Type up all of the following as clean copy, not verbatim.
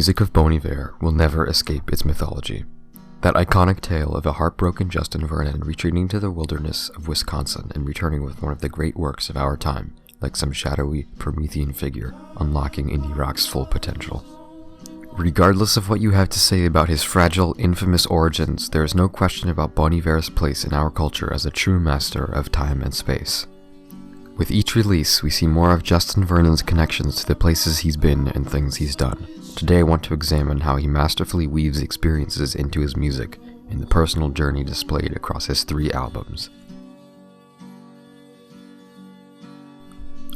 music of Bon Iver will never escape its mythology. That iconic tale of a heartbroken Justin Vernon retreating to the wilderness of Wisconsin and returning with one of the great works of our time, like some shadowy Promethean figure unlocking indie rock's full potential. Regardless of what you have to say about his fragile, infamous origins, there is no question about Bon Iver's place in our culture as a true master of time and space. With each release, we see more of Justin Vernon's connections to the places he's been and things he's done. Today I want to examine how he masterfully weaves experiences into his music and the personal journey displayed across his 3 albums.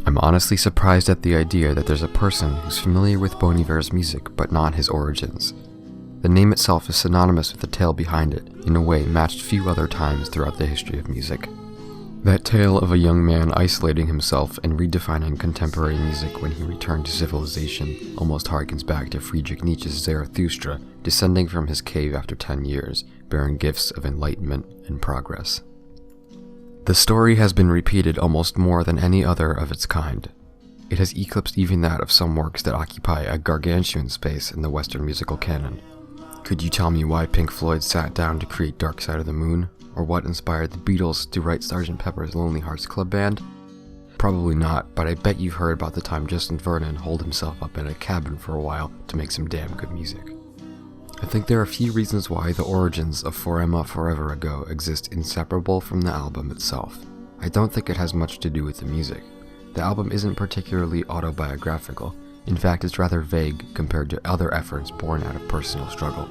I'm honestly surprised at the idea that there's a person who's familiar with Bon Iver's music but not his origins. The name itself is synonymous with the tale behind it, in a way matched few other times throughout the history of music. That tale of a young man isolating himself and redefining contemporary music when he returned to civilization almost harkens back to Friedrich Nietzsche's Zarathustra descending from his cave after 10 years, bearing gifts of enlightenment and progress. The story has been repeated almost more than any other of its kind. It has eclipsed even that of some works that occupy a gargantuan space in the Western musical canon. Could you tell me why Pink Floyd sat down to create Dark Side of the Moon? Or what inspired the Beatles to write Sgt. Pepper's Lonely Hearts Club Band? Probably not, but I bet you've heard about the time Justin Vernon holed himself up in a cabin for a while to make some damn good music. I think there are a few reasons why the origins of For Emma Forever Ago exist inseparable from the album itself. I don't think it has much to do with the music. The album isn't particularly autobiographical. In fact, it's rather vague compared to other efforts born out of personal struggle.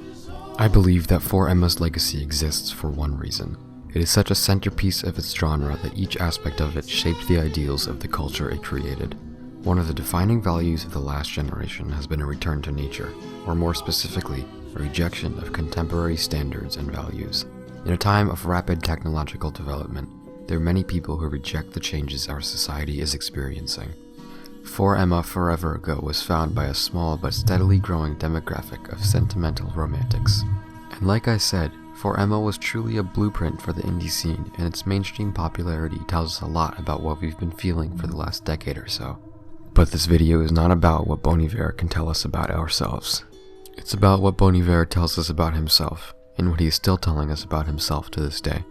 I believe that For Emma's legacy exists for one reason. It is such a centerpiece of its genre that each aspect of it shaped the ideals of the culture it created. One of the defining values of the last generation has been a return to nature, or more specifically, a rejection of contemporary standards and values. In a time of rapid technological development, there are many people who reject the changes our society is experiencing. For Emma Forever Ago was found by a small but steadily growing demographic of sentimental romantics. And like I said, For Emma was truly a blueprint for the indie scene, and its mainstream popularity tells us a lot about what we've been feeling for the last decade or so. But this video is not about what Bon Iver can tell us about ourselves. It's about what Bon Iver tells us about himself, and what he is still telling us about himself to this day.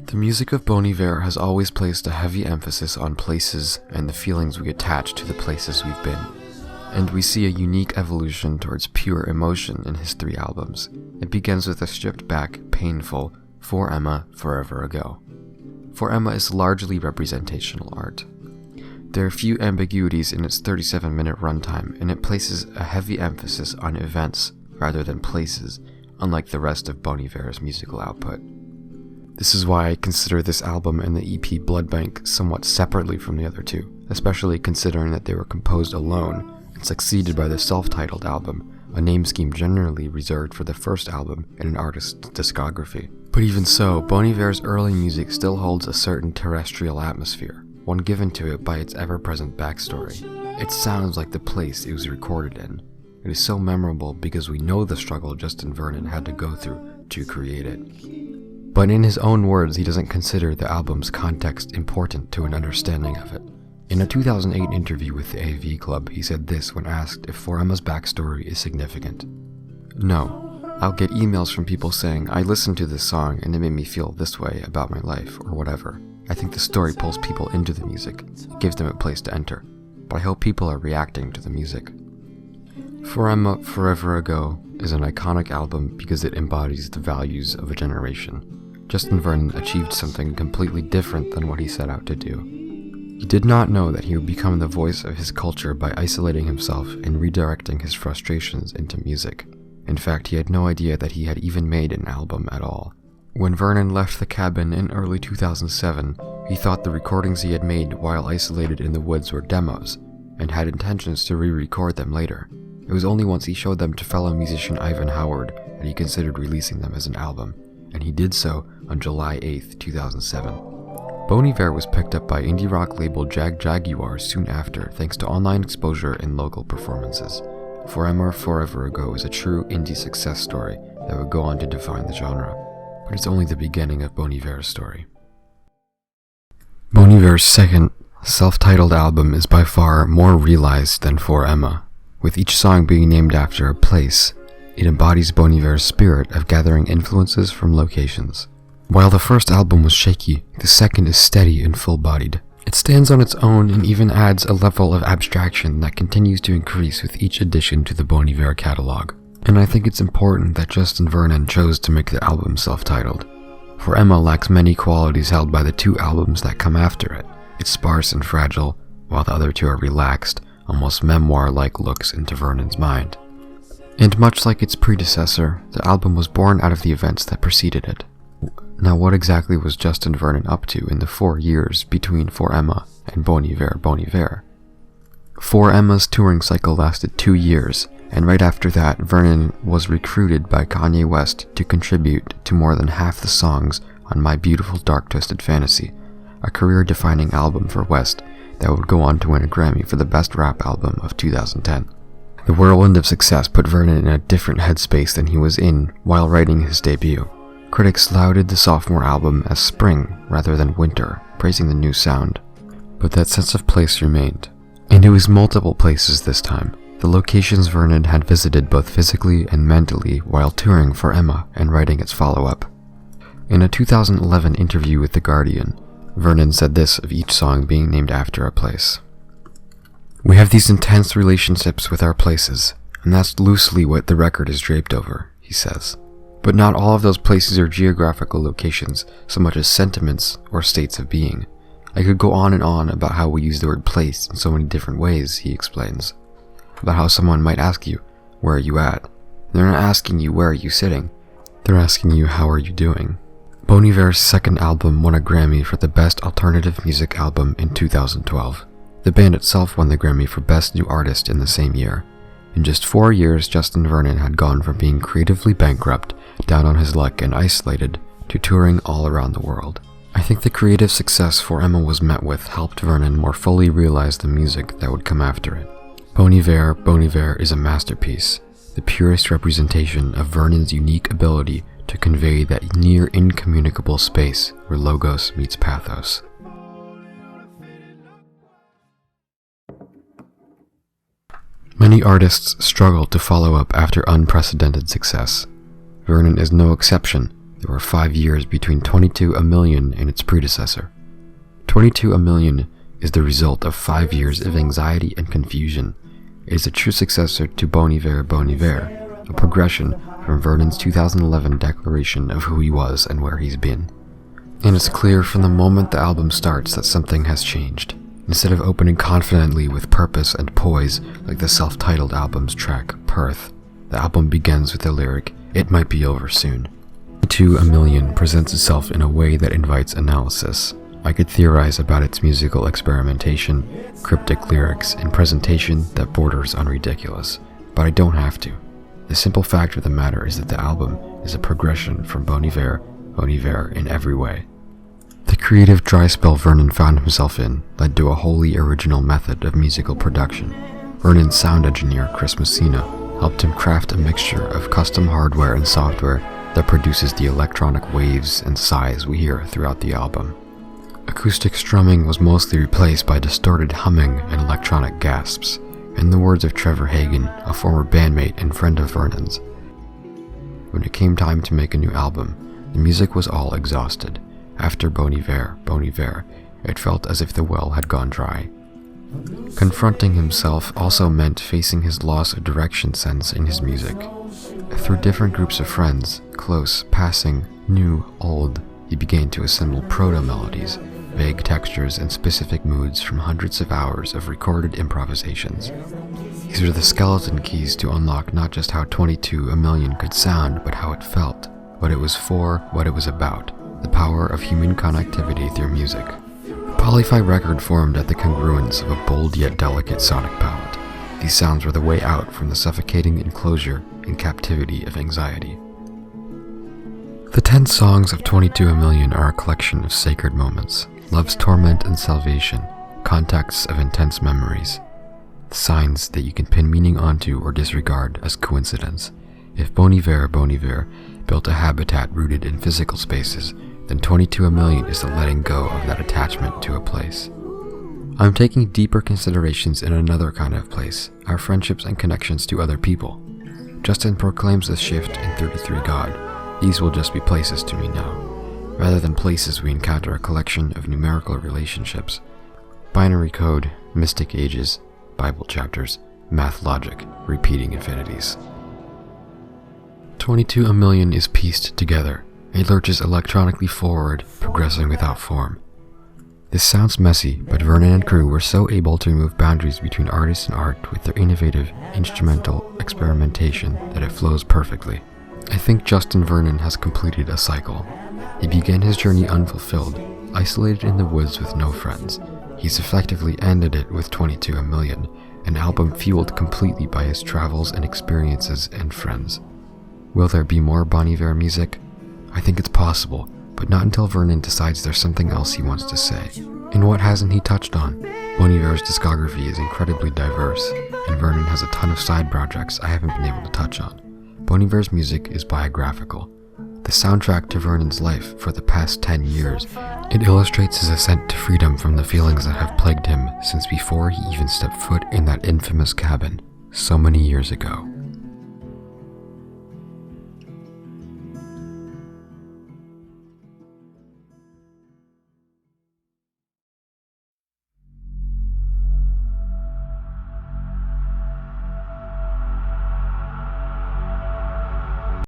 The music of Bon Iver has always placed a heavy emphasis on places and the feelings we attach to the places we've been. And we see a unique evolution towards pure emotion in his 3 albums. It begins with a stripped back, painful For Emma Forever Ago. For Emma is largely representational art. There are few ambiguities in its 37-minute runtime, and it places a heavy emphasis on events rather than places, unlike the rest of Bon Iver's musical output. This is why I consider this album and the EP Blood Bank somewhat separately from the other 2, especially considering that they were composed alone and succeeded by the self-titled album, a name scheme generally reserved for the first album in an artist's discography. But even so, Bon Iver's early music still holds a certain terrestrial atmosphere, one given to it by its ever-present backstory. It sounds like the place it was recorded in. It is so memorable because we know the struggle Justin Vernon had to go through to create it. But in his own words, he doesn't consider the album's context important to an understanding of it. In a 2008 interview with the AV Club, he said this when asked if For Emma's backstory is significant. "No. I'll get emails from people saying, I listened to this song and it made me feel this way about my life, or whatever. I think the story pulls people into the music. It gives them a place to enter. But I hope people are reacting to the music." For Emma Forever Ago is an iconic album because it embodies the values of a generation. Justin Vernon achieved something completely different than what he set out to do. He did not know that he would become the voice of his culture by isolating himself and redirecting his frustrations into music. In fact, he had no idea that he had even made an album at all. When Vernon left the cabin in early 2007, he thought the recordings he had made while isolated in the woods were demos, and had intentions to re-record them later. It was only once he showed them to fellow musician Ivan Howard that he considered releasing them as an album, and he did so on July 8, 2007. Bon Iver was picked up by indie rock label Jaguar soon after, thanks to online exposure and local performances. For Emma Forever Ago is a true indie success story that would go on to define the genre, but it's only the beginning of Bon Iver's story. Bon Iver's second, self-titled album is by far more realized than For Emma. With each song being named after a place, it embodies Bon Iver's spirit of gathering influences from locations. While the first album was shaky, the second is steady and full-bodied. It stands on its own and even adds a level of abstraction that continues to increase with each addition to the Bon Iver catalog. And I think it's important that Justin Vernon chose to make the album self-titled. For Emma lacks many qualities held by the two albums that come after it. It's sparse and fragile, while the other two are relaxed, almost memoir-like looks into Vernon's mind. And much like its predecessor, the album was born out of the events that preceded it. Now, what exactly was Justin Vernon up to in the 4 years between For Emma and Bon Iver? For Emma's touring cycle lasted 2 years, and right after that, Vernon was recruited by Kanye West to contribute to more than half the songs on My Beautiful Dark Twisted Fantasy, a career-defining album for West that would go on to win a Grammy for the Best Rap Album of 2010. The whirlwind of success put Vernon in a different headspace than he was in while writing his debut. Critics lauded the sophomore album as spring rather than winter, praising the new sound. But that sense of place remained. And it was multiple places this time. The locations Vernon had visited both physically and mentally while touring For Emma and writing its follow-up. In a 2011 interview with The Guardian, Vernon said this of each song being named after a place. "We have these intense relationships with our places, and that's loosely what the record is draped over," he says. But not all of those places are geographical locations, so much as sentiments or states of being. I could go on and on about how we use the word place in so many different ways, he explains. About how someone might ask you, "Where are you at?" They're not asking you, "Where are you sitting?" They're asking you, "How are you doing?" Bon Iver's second album won a Grammy for the Best Alternative Music Album in 2012. The band itself won the Grammy for Best New Artist in the same year. In just 4 years, Justin Vernon had gone from being creatively bankrupt, down on his luck and isolated, to touring all around the world. I think the creative success For Emma was met with helped Vernon more fully realize the music that would come after it. Bon Iver is a masterpiece, the purest representation of Vernon's unique ability to convey that near incommunicable space where logos meets pathos. Many artists struggle to follow up after unprecedented success. Vernon is no exception. There were 5 years between 22 A Million and its predecessor. 22 A Million is the result of 5 years of anxiety and confusion. It is a true successor to Bon Iver, a progression from Vernon's 2011 declaration of who he was and where he's been. And it's clear from the moment the album starts that something has changed. Instead of opening confidently with purpose and poise like the self-titled album's track, Perth, the album begins with the lyric, "It might be over soon." 22 A Million presents itself in a way that invites analysis. I could theorize about its musical experimentation, cryptic lyrics, and presentation that borders on ridiculous, but I don't have to. The simple fact of the matter is that the album is a progression from Bon Iver in every way. The creative dry spell Vernon found himself in led to a wholly original method of musical production. Vernon's sound engineer, Chris Messina, helped him craft a mixture of custom hardware and software that produces the electronic waves and sighs we hear throughout the album. Acoustic strumming was mostly replaced by distorted humming and electronic gasps. In the words of Trevor Hagen, a former bandmate and friend of Vernon's, when it came time to make a new album, the music was all exhausted. After Bon Iver, it felt as if the well had gone dry. Confronting himself also meant facing his loss of direction sense in his music. Through different groups of friends, close, passing, new, old, he began to assemble proto-melodies, vague textures, and specific moods from hundreds of hours of recorded improvisations. These were the skeleton keys to unlock not just how 22 A Million could sound, but how it felt, what it was for, what it was about, the power of human connectivity through music. The Polyphi record formed at the congruence of a bold yet delicate sonic palette. These sounds were the way out from the suffocating enclosure and captivity of anxiety. The 10 songs of 22 A Million are a collection of sacred moments, love's torment and salvation, contexts of intense memories, signs that you can pin meaning onto or disregard as coincidence. If Bon Iver built a habitat rooted in physical spaces, then 22 A Million is the letting go of that attachment to a place. I'm taking deeper considerations in another kind of place, our friendships and connections to other people. Justin proclaims this shift in 33 God. These will just be places to me now. Rather than places, we encounter a collection of numerical relationships. Binary code, mystic ages, Bible chapters, math logic, repeating infinities. 22 a million is pieced together. It lurches electronically forward, progressing without form. This sounds messy, but Vernon and crew were so able to remove boundaries between artist and art with their innovative, instrumental experimentation that it flows perfectly. I think Justin Vernon has completed a cycle. He began his journey unfulfilled, isolated in the woods with no friends. He's effectively ended it with 22 a million, an album fueled completely by his travels and experiences and friends. Will there be more Bon Iver music? I think it's possible, but not until Vernon decides there's something else he wants to say. And what hasn't he touched on? Bon Iver's discography is incredibly diverse, and Vernon has a ton of side projects I haven't been able to touch on. Bon Iver's music is biographical, the soundtrack to Vernon's life for the past 10 years. It illustrates his ascent to freedom from the feelings that have plagued him since before he even stepped foot in that infamous cabin so many years ago.